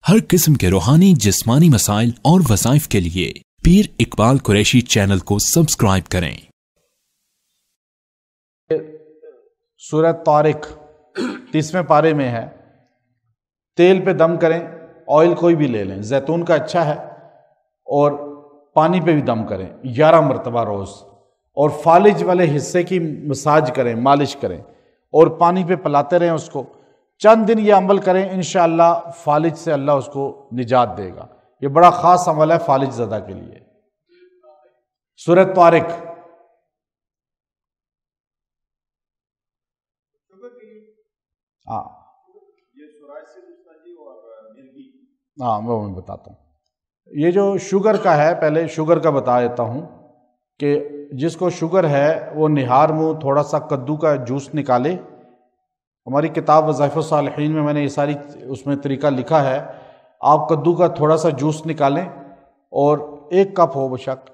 ہر قسم کے روحانی جسمانی مسائل اور وظائف کے لیے پیر اقبال قریشی چینل کو سبسکرائب کریں۔ سورہ طارق 30ویں پارے میں ہے، تیل پہ دم کریں، آئل کوئی بھی لے لیں، زیتون کا اچھا ہے، اور پانی پہ بھی دم کریں 11 مرتبہ روز، اور فالج والے حصے کی مساج کریں، مالش کریں، اور پانی پہ پلاتے رہیں اس کو۔ چند دن یہ عمل کریں، انشاءاللہ فالج سے اللہ اس کو نجات دے گا۔ یہ بڑا خاص عمل ہے فالج زدہ کے لیے۔ سورہ طارق میں بتاتا ہوں۔ یہ جو شوگر کا ہے، پہلے شوگر کا بتا دیتا ہوں کہ جس کو شوگر ہے وہ نہار منہ تھوڑا سا کدو کا جوس نکالے۔ ہماری کتاب وظائف الصالحین میں نے یہ ساری اس میں طریقہ لکھا ہے۔ آپ کدو کا تھوڑا سا جوس نکالیں، اور 1 کپ ہو بشک،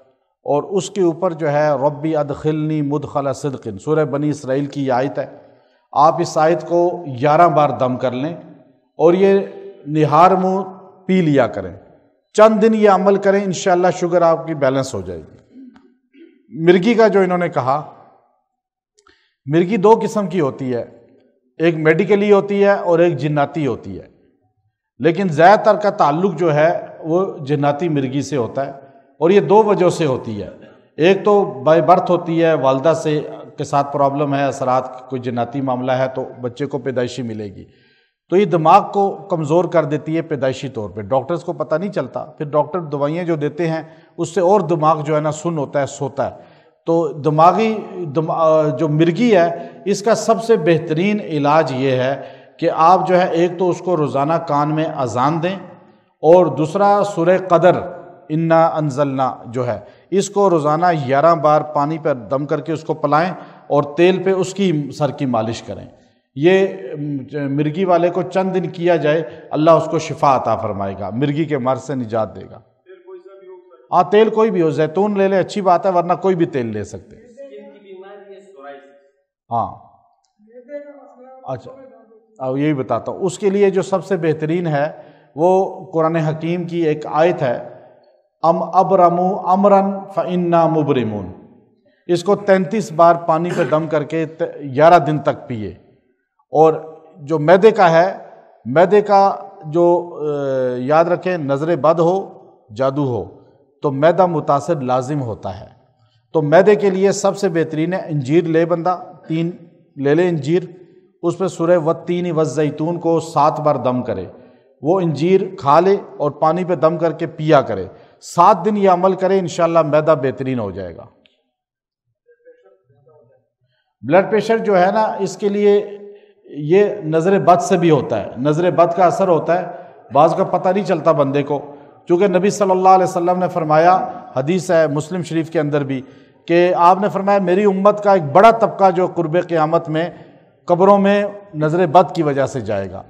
اور اس کے اوپر جو ہے ربی ادخلنی مدخل صدق، سورہ بنی اسرائیل کی یہ آیت ہے، آپ اس آیت کو 11 بار دم کر لیں، اور یہ نہار منہ پی لیا کریں۔ چند دن یہ عمل کریں، انشاءاللہ شوگر آپ کی بیلنس ہو جائے گی۔ مرگی کا جو انہوں نے کہا، مرگی 2 قسم کی ہوتی ہے، ایک میڈیکلی ہوتی ہے اور ایک جناتی ہوتی ہے، لیکن زیادہ تر کا تعلق جو ہے وہ جناتی مرگی سے ہوتا ہے، اور یہ 2 وجہ سے ہوتی ہے۔ ایک تو بائی برتھ ہوتی ہے، والدہ سے کے ساتھ پرابلم ہے، اثرات، کوئی جناتی معاملہ ہے تو بچے کو پیدائشی ملے گی، تو یہ دماغ کو کمزور کر دیتی ہے پیدائشی طور پہ، ڈاکٹرز کو پتہ نہیں چلتا، پھر ڈاکٹر دوائیاں جو دیتے ہیں اس سے اور دماغ جو ہے نا سن ہوتا ہے، سوتا ہے۔ تو دماغی جو مرگی ہے، اس کا سب سے بہترین علاج یہ ہے کہ آپ جو ہے ایک تو اس کو روزانہ کان میں اذان دیں، اور دوسرا سورہ قدر انا انزلنا جو ہے اس کو روزانہ 11 بار پانی پر دم کر کے اس کو پلائیں، اور تیل پہ اس کی سر کی مالش کریں۔ یہ مرگی والے کو چند دن کیا جائے، اللہ اس کو شفا عطا فرمائے گا، مرگی کے مرض سے نجات دے گا۔ تیل کوئی بھی ہو، زیتون لے لیں اچھی بات ہے، ورنہ کوئی بھی تیل لے سکتے ہیں۔ اچھا، یہی بتاتا ہوں۔ اس کے لیے جو سب سے بہترین ہے وہ قرآن حکیم کی ایک آیت ہے، ام ابرموا امرا فانا مبرمون۔ اس کو 33 بار پانی پہ دم کر کے 11 دن تک پیے۔ اور جو میدے کا ہے، میدے کا جو یاد رکھیں، نظر بد ہو، جادو ہو تو میدہ متاثر لازم ہوتا ہے۔ تو میدے کے لیے سب سے بہترین ہے انجیر لے، بندہ 3 لے لے انجیر، اس پہ سورہ والتین والزیتون کو 7 بار دم کرے، وہ انجیر کھا لے اور پانی پہ دم کر کے پیا کرے، 7 دن یہ عمل کرے، انشاءاللہ میدہ بہترین ہو جائے گا۔ بلڈ پریشر جو ہے نا، اس کے لیے یہ نظر بد سے بھی ہوتا ہے، نظر بد کا اثر ہوتا ہے، بعض کا پتہ نہیں چلتا بندے کو، چونکہ نبی صلی اللہ علیہ وسلم نے فرمایا، حدیث ہے مسلم شریف کے اندر بھی، کہ آپ نے فرمایا میری امت کا ایک بڑا طبقہ جو قرب قیامت میں قبروں میں نظر بد کی وجہ سے جائے گا۔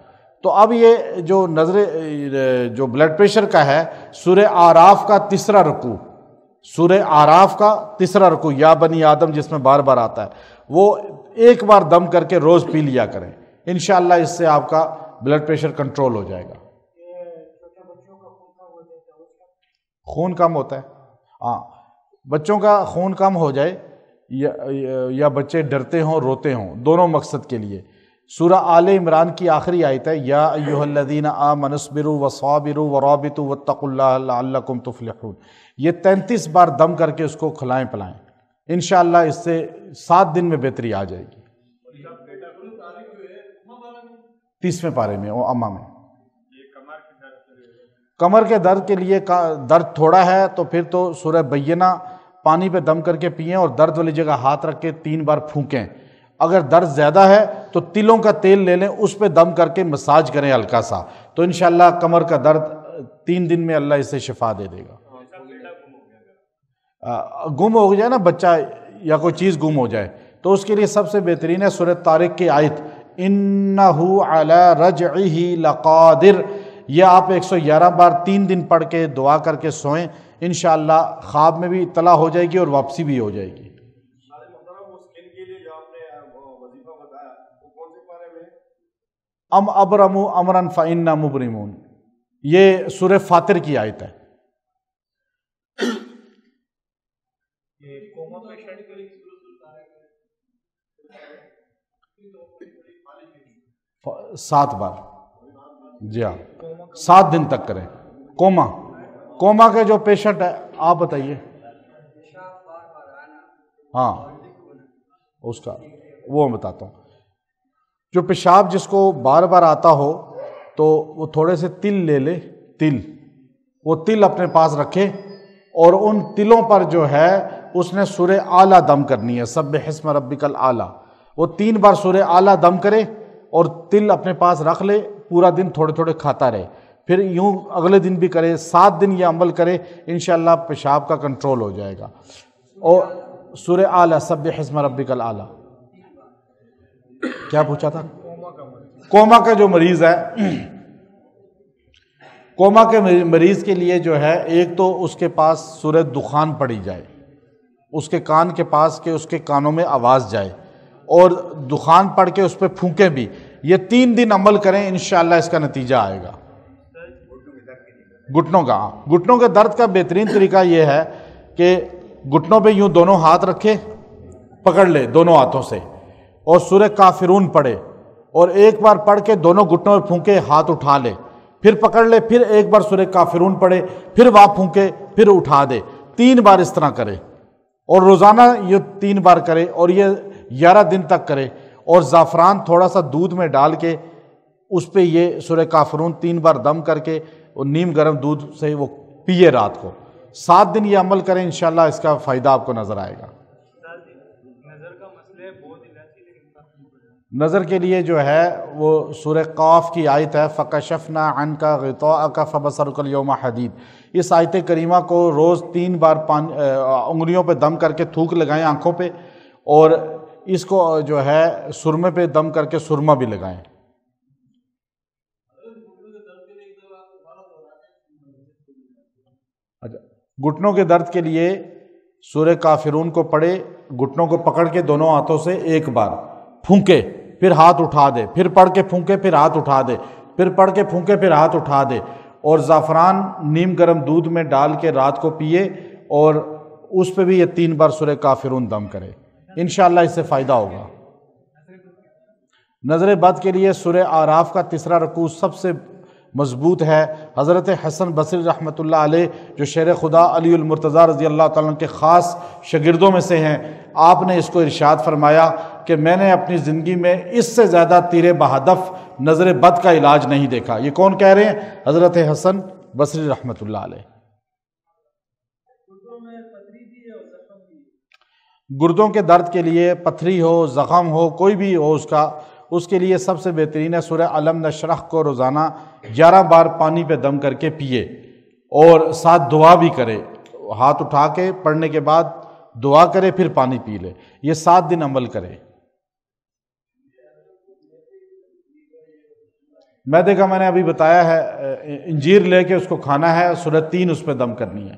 تو اب یہ جو بلڈ پریشر کا ہے، سورہ اعراف کا 3 رکوع، سورہ اعراف کا 3 رکوع، یا بنی آدم جس میں بار بار آتا ہے، وہ 1 بار دم کر کے روز پی لیا کریں، انشاءاللہ اس سے آپ کا بلڈ پریشر کنٹرول ہو جائے گا۔ خون کم ہوتا ہے، ہاں، بچوں کا خون کم ہو جائے یا بچے ڈرتے ہوں، روتے ہوں، دونوں مقصد کے لیے۔ سورہ آل عمران کی آخری آیت ہے، یا ایھا الذین آمنوا اصبروا وصابروا ورابطوا واتقوا اللہ لعلکم تفلحون۔ یہ 33 بار دم کر کے اس کو کھلائیں پلائیں، انشاءاللہ اس سے 7 دن میں بہتری آ جائے گی۔ 30ویں پارے میں اما میں کمر کے درد کے لیے، درد تھوڑا ہے تو پھر تو سورہ بینہ پانی پہ دم کر کے پئیں، اور درد والی جگہ ہاتھ رکھ کے 3 بار پھونکیں۔ اگر درد زیادہ ہے تو تلوں کا تیل لے لیں، اس پہ دم کر کے مساج کریں ہلکا سا، تو انشاءاللہ کمر کا درد 3 دن میں اللہ اس سے شفا دے دے گا۔ گم ہو جائے نا بچہ یا کوئی چیز گم ہو جائے، تو اس کے لیے سب سے بہترین ہے سورہ طارق کی آیت، انہ علی رجعہ لقادر۔ یہ آپ 111 بار 3 دن پڑھ کے دعا کر کے سوئیں، انشاءاللہ خواب میں بھی اطلاع ہو جائے گی اور واپسی بھی ہو جائے گی۔ ام ابرموا امرا فانا مبرمون، یہ سورہ فاطر کی آیت ہے۔ 7 بار، جی ہاں 7 دن تک کریں۔ کوما کے جو پیشنٹ ہے، آپ بتائیے۔ ہاں اس کا وہ میں بتاتا ہوں۔ جو پیشاب جس کو بار بار آتا ہو تو وہ تھوڑے سے تل لے لے، وہ تل اپنے پاس رکھے، اور ان تلوں پر جو ہے اس نے سورہ اعلیٰ دم کرنی ہے، سبح اسم ربک الاعلیٰ۔ وہ 3 بار سورہ اعلیٰ دم کرے اور تل اپنے پاس رکھ لے، پورا دن تھوڑے تھوڑے کھاتا رہے، پھر یوں اگلے دن بھی کرے، 7 دن یہ عمل کرے، انشاءاللہ پیشاب کا کنٹرول ہو جائے گا۔ اور سورہ اعلیٰ سبح اسم ربک الاعلیٰ۔ کیا پوچھا تھا؟ کوما کا جو مریض ہے، کوما کے مریض کے لیے جو ہے، ایک تو اس کے پاس سورہ دخان پڑھی جائے، اس کے کان کے پاس، کہ اس کے کانوں میں آواز جائے، اور دخان پڑھ کے اس پہ پھونکیں بھی۔ یہ 3 دن عمل کریں، انشاءاللہ اس کا نتیجہ آئے گا۔ گھٹنوں کے درد کا بہترین طریقہ یہ ہے کہ گھٹنوں پہ یوں دونوں ہاتھ رکھے، پکڑ لے دونوں ہاتھوں سے، اور سورہ کافرون پڑھے، اور ایک بار پڑھ کے دونوں گھٹنوں پہ پھونکے، ہاتھ اٹھا لے، پھر پکڑ لے، پھر ایک بار سورہ کافرون پڑھے، پھر وہاں پھونکے، پھر اٹھا دے۔ 3 بار اس طرح کرے، اور روزانہ یہ 3 بار کرے، اور یہ 11 دن تک کرے، اور زعفران تھوڑا سا دودھ میں ڈال کے اس پہ یہ سورہ کافرون 3 بار دم کر کے، اور نیم گرم دودھ سے وہ پیے رات کو۔ 7 دن یہ عمل کریں، انشاءاللہ اس کا فائدہ آپ کو نظر آئے گا۔ نظر کے لیے جو ہے وہ سورہ قاف کی آیت ہے، فَكَشَفْنَا عَنْكَ غِطَاءَكَ فَبَصَرُكَ الْيَوْمَ حَدِيدٌ۔ اس آیت کریمہ کو روز 3 بار انگلیوں پہ دم کر کے تھوک لگائیں آنکھوں پہ، اور اس کو جو ہے سرمے پہ دم کر کے سرما بھی لگائیں۔ گھٹنوں کے درد کے لیے سورہ کافرون کو پڑھے، گھٹنوں کو پکڑ کے دونوں ہاتھوں سے ایک بار پھونکے، پھر ہاتھ اٹھا دے، پھر پڑھ کے پھونکے، پھر ہاتھ اٹھا دے، پھر پڑھ کے پھونکے، پھر ہاتھ اٹھا دے، اور زعفران نیم گرم دودھ میں ڈال کے رات کو پیے، اور اس پہ بھی یہ 3 بار سورہ کافرون دم کرے، انشاءاللہ اس سے فائدہ ہوگا۔ نظر بد کے لیے سورہ اعراف کا 3 رکوع سب سے مضبوط ہے۔ حضرت حسن بصری رحمۃ اللہ علیہ، جو شیر خدا علی المرتضیٰ رضی اللہ تعالیٰ عنہ کے خاص شاگردوں میں سے ہیں، آپ نے اس کو ارشاد فرمایا کہ میں نے اپنی زندگی میں اس سے زیادہ تیر بہدف نظر بد کا علاج نہیں دیکھا۔ یہ کون کہہ رہے ہیں؟ حضرت حسن بصری رحمۃ اللہ علیہ۔ گردوں کے درد کے لیے، پتھری ہو، زخم ہو، کوئی بھی ہو اس کے لیے سب سے بہترین ہے سورہ علم نشرح کو روزانہ 11 بار پانی پہ دم کر کے پیے، اور ساتھ دعا بھی کرے، ہاتھ اٹھا کے پڑھنے کے بعد دعا کرے، پھر پانی پی لے، یہ 7 دن عمل کرے۔ میدے کا میں نے ابھی بتایا ہے، انجیر لے کے اس کو کھانا ہے، سورہ 3 اس پہ دم کرنی ہے۔